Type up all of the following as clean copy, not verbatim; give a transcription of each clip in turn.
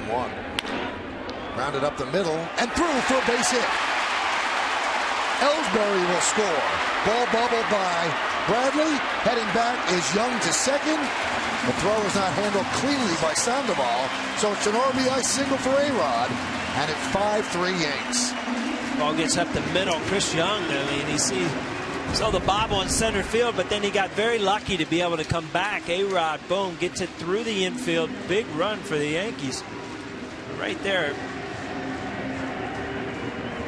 1-1. Rounded up the middle and through for a base hit. Ellsbury will score. Ball bubbled by Bradley. Heading back is Young to second. The throw is not handled cleanly by Sandoval, so it's an RBI single for A-Rod, and it's 5-3 Yanks. Ball gets up the middle. Chris Young, I mean, he saw the bobble in center field, but then he got very lucky to be able to come back. A-Rod, boom, gets it through the infield. Big run for the Yankees. Right there.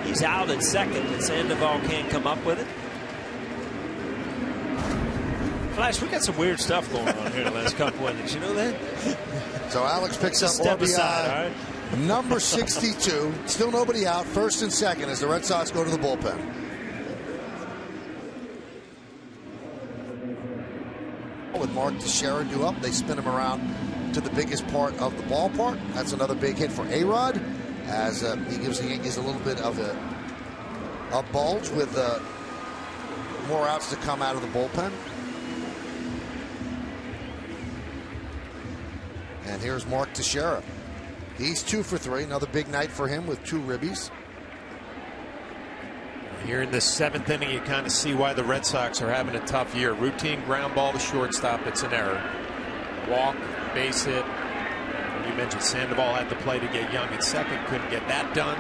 He's out at second, and Sandoval can't come up with it. Flash, we got some weird stuff going on here the last couple innings. You know that? So Alex picks up RBI aside, right? number 62. Still nobody out. First and second as the Red Sox go to the bullpen. With Mark Teixeira due up, they spin him around to the biggest part of the ballpark. That's another big hit for A-Rod, as he gives the Yankees a little bit of a bulge with more outs to come out of the bullpen. And here's Mark Teixeira. He's 2 for 3. Another big night for him with 2 ribbies. Here in the 7th inning, you kind of see why the Red Sox are having a tough year. Routine ground ball to shortstop. It's an error. Walk, base hit. You mentioned Sandoval had to play to get Young at second. Couldn't get that done.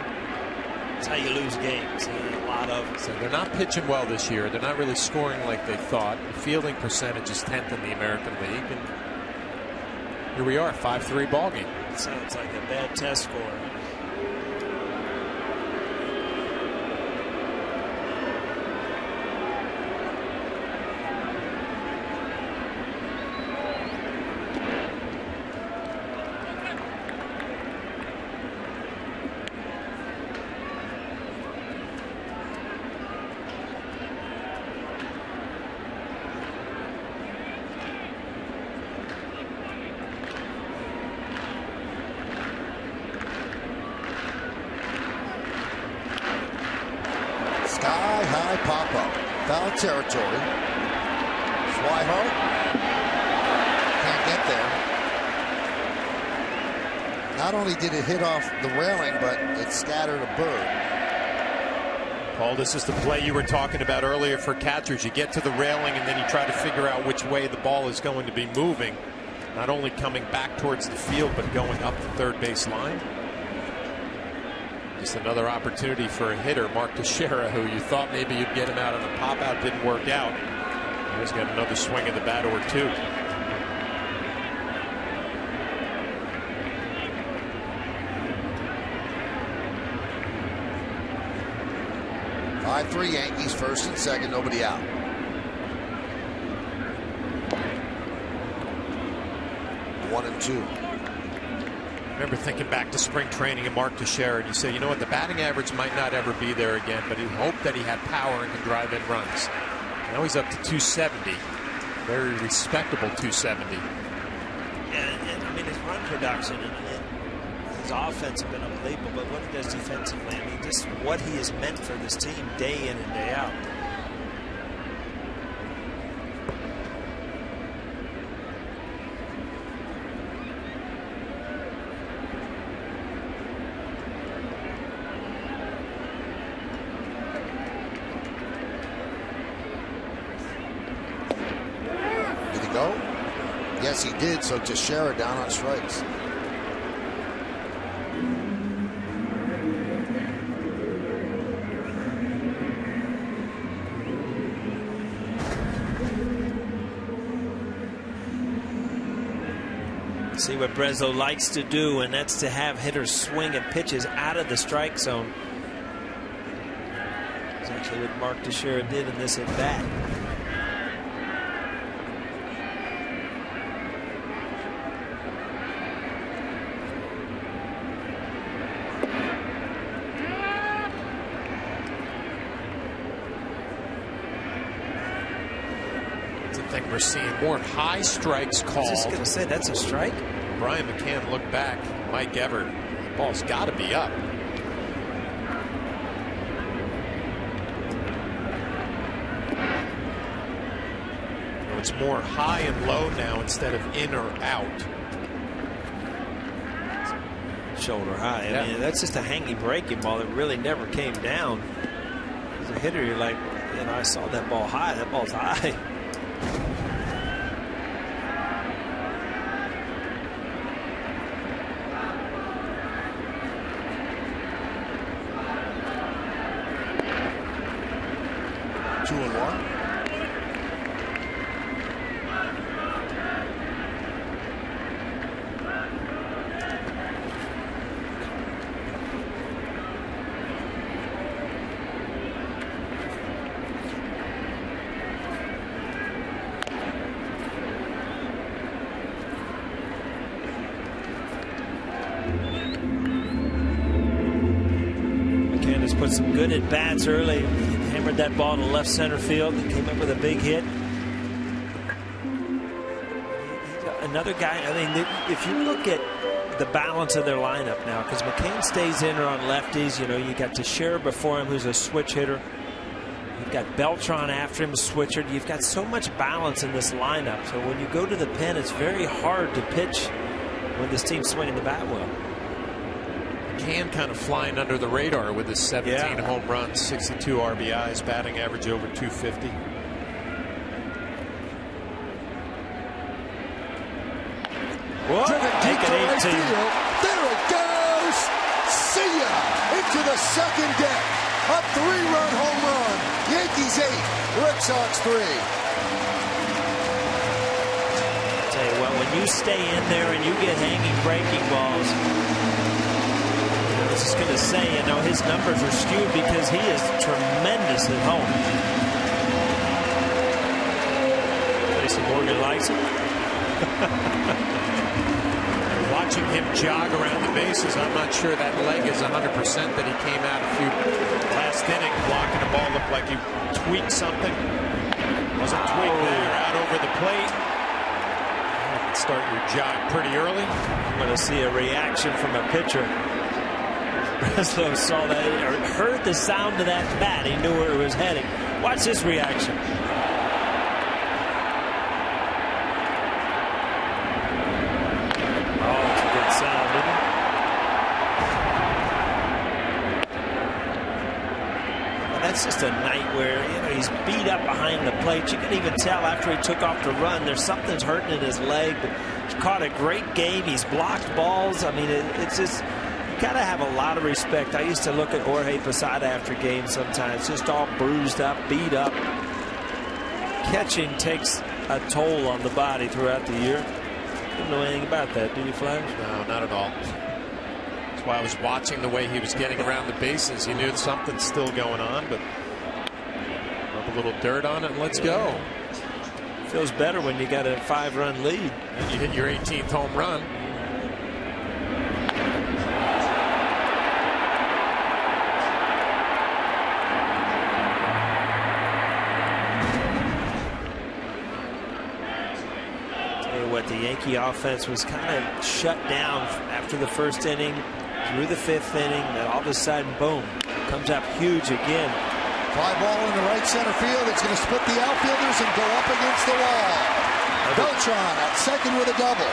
That's how you lose games. A lot of. So they're not pitching well this year. They're not really scoring like they thought. The fielding percentage is 10th in the American League. And here we are, 5-3 ball game. Sounds like a bad test score. Sky-high pop-up. Foul territory. Swihart can't get there. Not only did it hit off the railing, but it scattered a bird. Paul, this is the play you were talking about earlier for catchers. You get to the railing and then you try to figure out which way the ball is going to be moving. Not only coming back towards the field, but going up the third base line. Just another opportunity for a hitter, Mark Teixeira, who you thought maybe you'd get him out on a pop-out, didn't work out. He's got another swing of the bat or two. Three Yankees, first and second, nobody out. One and two. I remember thinking back to spring training and Mark Teixeira, and you say, you know what, the batting average might not ever be there again, but he hoped that he had power and could drive in runs. Now he's up to 270. Very respectable 270. And I mean, his run production and his offense have been unbelievable, but what he does defensively, I mean, just what he has meant for this team day in and day out. Did he go? Yes, he did. So Teixeira down on strikes. See what Breslow likes to do, and that's to have hitters swing at pitches out of the strike zone. That's actually what Mark Teixeira did in this at bat. We're seeing more high strikes called. I was just going to say, that's a strike. Brian McCann looked back. Mike Everett, the ball's got to be up. It's more high and low now instead of in or out. shoulder high. I mean, that's just a hanging breaking ball that really never came down. As a hitter, you're like, you know, I saw that ball high. That ball's high. Put some good at bats early. Hammered that ball to left center field and came up with a big hit. Another guy, I mean, if you look at the balance of their lineup now, because McCann stays in or on lefties, you know, you got Teixeira before him, who's a switch hitter. You've got Beltran after him, a switcher. You've got so much balance in this lineup. So when you go to the pen, it's very hard to pitch when this team's swinging the bat well. McCann kind of flying under the radar with his 17 home runs, 62 RBIs, batting average over 250. Whoa, driven deep to right field. There it goes. See ya. Into the second deck. A 3-run home run. Yankees 8, Redsox 3. Tell you what, when you stay in there and you get hanging breaking balls, I was just going to say, you know, his numbers are skewed because he is tremendous at home. Jason Morgan likes it. Watching him jog around the bases, I'm not sure that leg is 100% that he came out a few last inning blocking the ball. Looked like he tweaked something. Wasn't tweaked there, out over the plate. You can start your jog pretty early. I'm going to see a reaction from a pitcher. Breslow saw that, or heard the sound of that bat. He knew where it was heading. Watch this reaction. Oh, it's a good sound, isn't it? Well, that's just a night where, you know, he's beat up behind the plate. You can even tell after he took off to run, there's something's hurting in his leg. But he's caught a great game. He's blocked balls. I mean, it's just. Got to have a lot of respect. I used to look at Jorge Posada after games sometimes, just all bruised up, beat up. Catching takes a toll on the body throughout the year. Didn't know anything about that, did you, Flash? No, not at all. That's why I was watching the way he was getting around the bases. He knew something's still going on, but rub a little dirt on it and let's go. Feels better when you got a 5-run lead. And you hit your 18th home run. The Yankee offense was kind of shut down after the first inning, through the 5th inning, and all of a sudden, boom, comes up huge again. Fly ball in the right center field. It's going to split the outfielders and go up against the wall. Beltran at second with a double.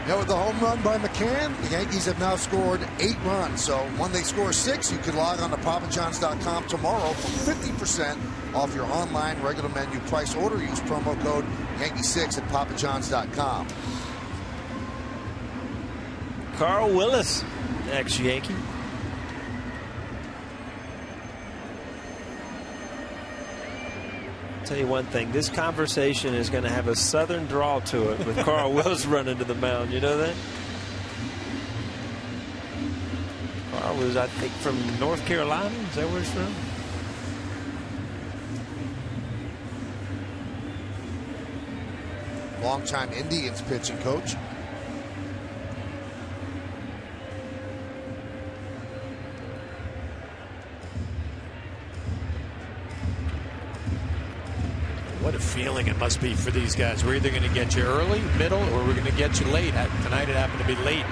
Now with the home run by McCann, the Yankees have now scored 8 runs. So when they score 6, you can log on to papajohns.com tomorrow for 50% off your online regular menu price order. Use promo code Yankee6 at papajohns.com. Carl Willis, ex-Yankee. Tell you one thing, this conversation is going to have a southern drawl to it with Carl Willis running to the mound. You know that? Carl was, I think, from North Carolina. Is that where he's from? Longtime Indians pitching coach. What a feeling it must be for these guys. We're either going to get you early, middle, or we're going to get you late. Tonight it happened to be late.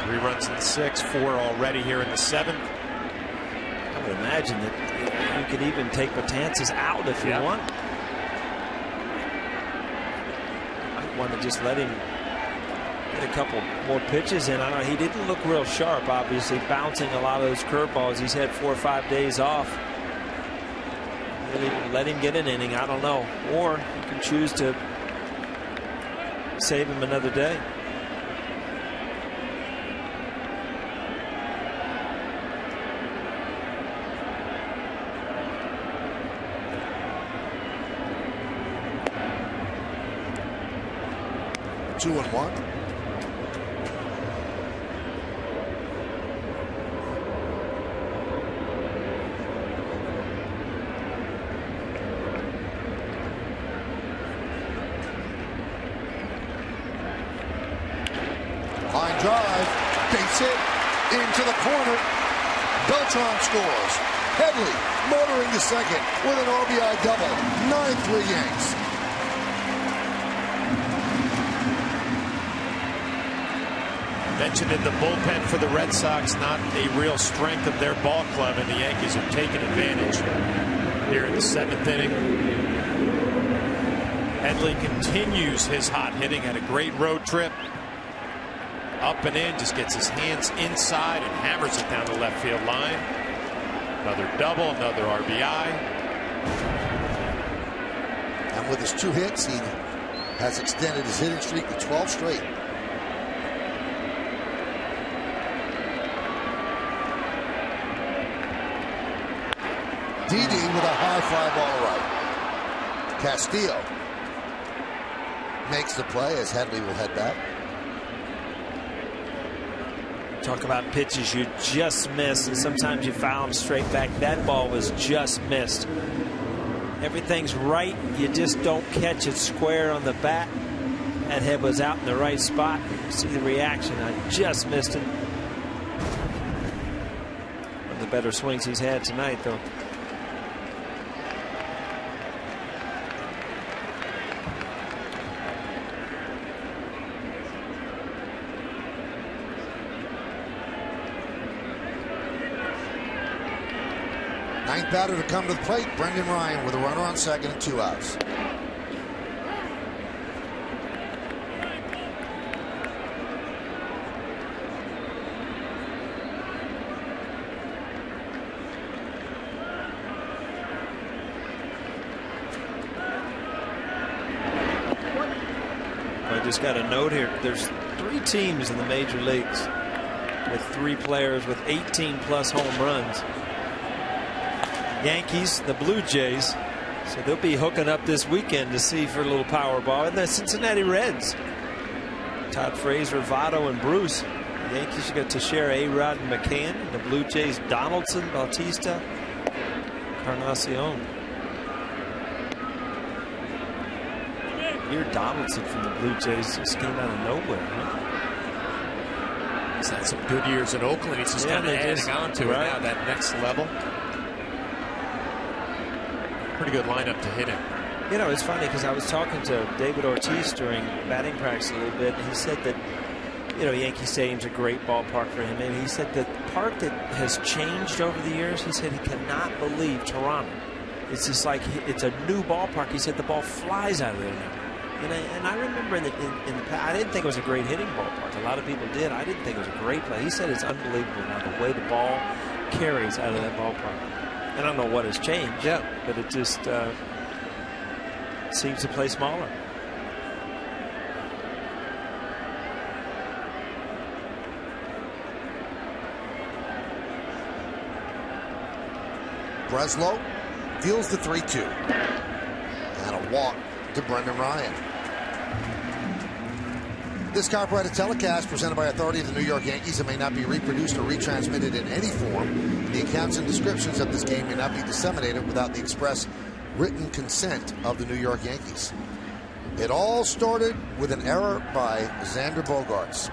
3 runs in the 6th, 4 already here in the 7th. I would imagine that you could even take Betances out if you want. want to just let him get a couple more pitches in. I don't know. He didn't look real sharp, obviously, bouncing a lot of those curveballs. He's had 4 or 5 days off. Really let him get an inning. I don't know. Or you can choose to save him another day. Two and one. Line drive, base hit into the corner. Beltran scores. Headley motoring to second with an RBI double. 9-3 Yanks. Mentioned in the bullpen for the Red Sox, not a real strength of their ball club, and the Yankees are taking advantage here in the 7th inning. Headley continues his hot hitting, had a great road trip. Up and in, just gets his hands inside and hammers it down the left field line. Another double, another RBI. And with his 2 hits, he has extended his hitting streak to 12 straight. Didi with a high fly ball right. Castillo makes the play as Headley will head back. Talk about pitches you just missed, and sometimes you foul them straight back. That ball was just missed. Everything's right. You just don't catch it square on the bat. That head was out in the right spot. See the reaction. I just missed it. One of the better swings he's had tonight, though. Ninth batter to come to the plate, Brendan Ryan with a runner on second and 2 outs. I just got a note here. There's 3 teams in the major leagues with 3 players with 18+ home runs. Yankees, the Blue Jays, so they'll be hooking up this weekend to see for a little power ball. And the Cincinnati Reds, Todd Frazier, Votto, and Bruce. The Yankees, you got Teixeira, A-Rod, and McCann. The Blue Jays, Donaldson, Bautista, Encarnacion. Here, Donaldson from the Blue Jays just came out of nowhere, huh? He's had some good years in Oakland. He's just kind of adding on to it now, that next level. Pretty good lineup to hit him. You know, it's funny because I was talking to David Ortiz during batting practice a little bit, and he said that, you know, Yankee Stadium's a great ballpark for him, and he said the part that has changed over the years, he said he cannot believe Toronto. It's just like it's a new ballpark. He said the ball flies out of there now. And I remember in the past, I didn't think it was a great hitting ballpark. A lot of people did. I didn't think it was a great play. He said it's unbelievable now the way the ball carries out of that ballpark. I don't know what has changed, but it just seems to play smaller. Breslow deals the 3-2. And a walk to Brendan Ryan. This copyrighted telecast presented by authority of the New York Yankees and may not be reproduced or retransmitted in any form. The accounts and descriptions of this game may not be disseminated without the express written consent of the New York Yankees. It all started with an error by Xander Bogaerts.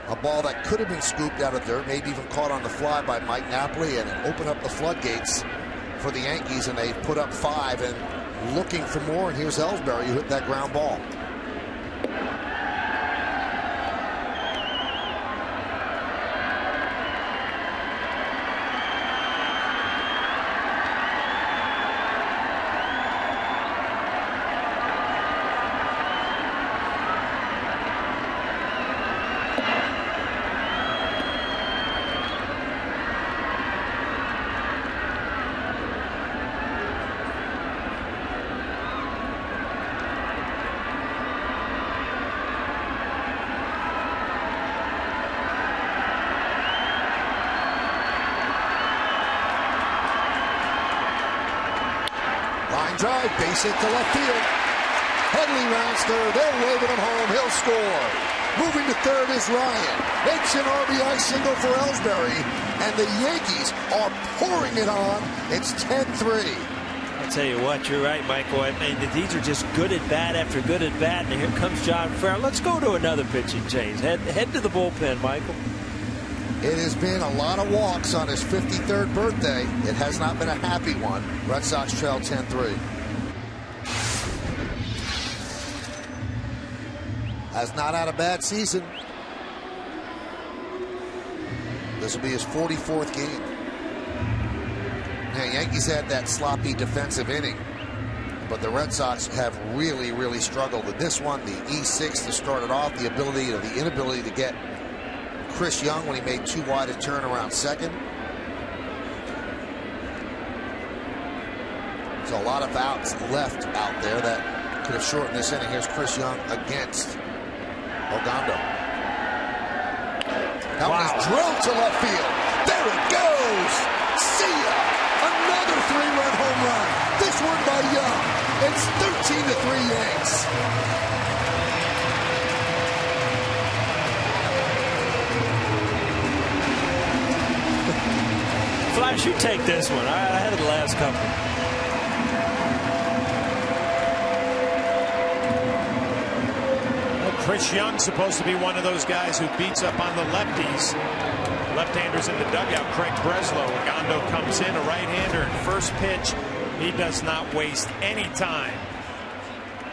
A ball that could have been scooped out of dirt, maybe even caught on the fly by Mike Napoli, and it opened up the floodgates for the Yankees, and they put up 5 and looking for more. And here's Ellsbury who hit that ground ball. drive, base hit to left field. Headley rounds third. They're waving him home. He'll score. Moving to third is Ryan. Makes an RBI single for Ellsbury. And the Yankees are pouring it on. It's 10-3. I'll tell you what, you're right, Michael. I mean, these are just good at bat after good at bat. And here comes John Farrell. Let's go to another pitching change. Head to the bullpen, Michael. It has been a lot of walks on his 53rd birthday. It has not been a happy one. Red Sox trail 10-3. Has not had a bad season. This will be his 44th game. Now, Yankees had that sloppy defensive inning, but the Red Sox have really, really struggled with this one. The E6 to start it off, the inability to get Chris Young when he made too wide a turn around second. There's a lot of outs left out there that could have shortened this inning. Here's Chris Young against Ogando. That one is drilled to left field. There it goes. See ya. Another 3-run home run. This one by Young. It's 13-3 Yanks. Flash, you take this one. I had the last couple. Chris Young's supposed to be one of those guys who beats up on the lefties. Left-handers in the dugout. Craig Breslow. Ogando comes in, a right-hander, and first pitch, he does not waste any time.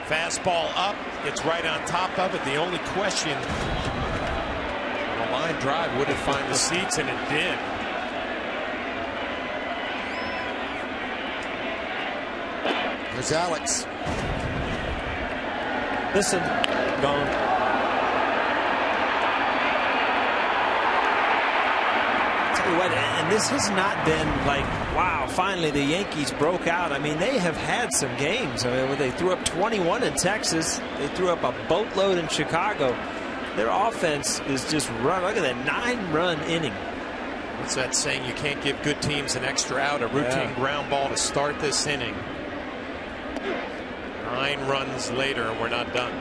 Fastball up, it's right on top of it. The only question, a line drive, would it find the seats? And it did. Here's Alex. Listen, gone. What, and this has not been like, wow, finally the Yankees broke out. I mean, they have had some games. I mean, they threw up 21 in Texas. They threw up a boatload in Chicago. Their offense is just run. Look at that 9-run inning. What's that saying? You can't give good teams an extra out, a routine ground ball to start this inning. 9 runs later, and we're not done.